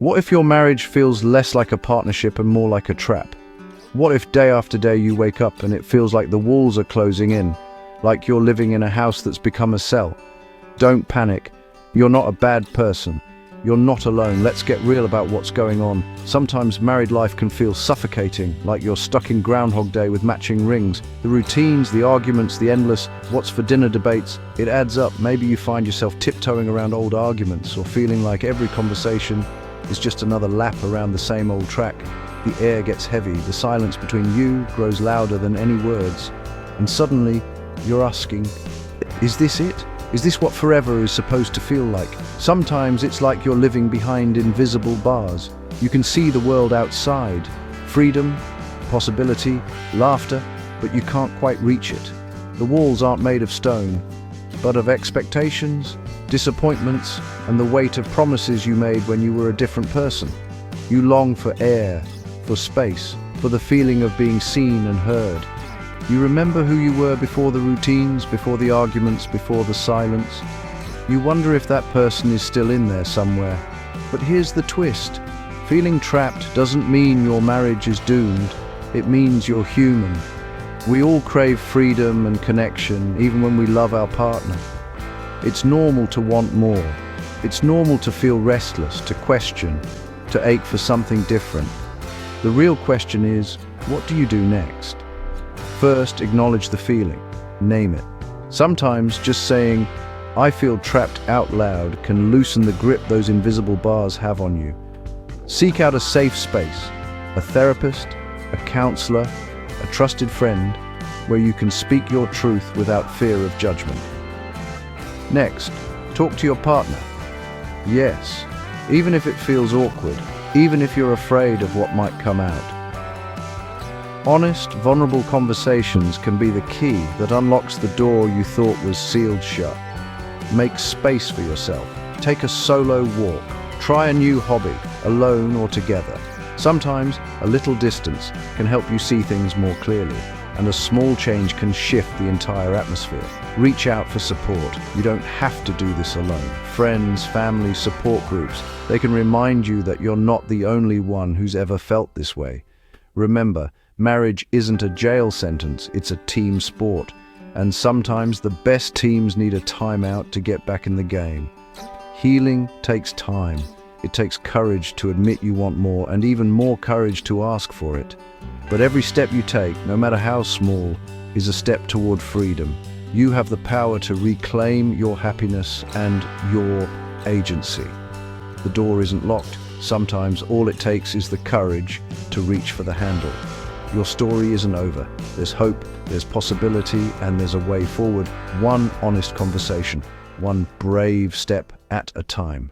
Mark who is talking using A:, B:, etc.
A: What if your marriage feels less like a partnership and more like a trap? What if day after day you wake up and it feels like the walls are closing in, like you're living in a house that's become a cell? Don't panic. You're not a bad person. You're not alone. Let's get real about what's going on. Sometimes married life can feel suffocating, like you're stuck in Groundhog Day with matching rings. The routines, the arguments, the endless what's for dinner debates, it adds up. Maybe you find yourself tiptoeing around old arguments or feeling like every conversation is just another lap around the same old track. The air gets heavy, the silence between you grows louder than any words, and suddenly you're asking, is this it? Is this what forever is supposed to feel like? Sometimes it's like you're living behind invisible bars. You can see the world outside, freedom, possibility, laughter, but you can't quite reach it. The walls aren't made of stone, but of expectations, disappointments, and the weight of promises you made when you were a different person. You long for air, for space, for the feeling of being seen and heard. You remember who you were before the routines, before the arguments, before the silence. You wonder if that person is still in there somewhere. But here's the twist. Feeling trapped doesn't mean your marriage is doomed. It means you're human. We all crave freedom and connection, even when we love our partner. It's normal to want more. It's normal to feel restless, to question, to ache for something different. The real question is, what do you do next? First, acknowledge the feeling. Name it. Sometimes just saying, I feel trapped out loud can loosen the grip those invisible bars have on you. Seek out a safe space, a therapist, a counselor, a trusted friend, where you can speak your truth without fear of judgment. Next, talk to your partner. Yes, even if it feels awkward, even if you're afraid of what might come out. Honest, vulnerable conversations can be the key that unlocks the door you thought was sealed shut. Make space for yourself. Take a solo walk. Try a new hobby, alone or together. Sometimes a little distance can help you see things more clearly, and a small change can shift the entire atmosphere. Reach out for support. You don't have to do this alone. Friends, family, support groups, they can remind you that you're not the only one who's ever felt this way. Remember, marriage isn't a jail sentence, it's a team sport. And sometimes the best teams need a timeout to get back in the game. Healing takes time. It takes courage to admit you want more, and even more courage to ask for it. But every step you take, no matter how small, is a step toward freedom. You have the power to reclaim your happiness and your agency. The door isn't locked. Sometimes all it takes is the courage to reach for the handle. Your story isn't over. There's hope, there's possibility, and there's a way forward. One honest conversation, one brave step at a time.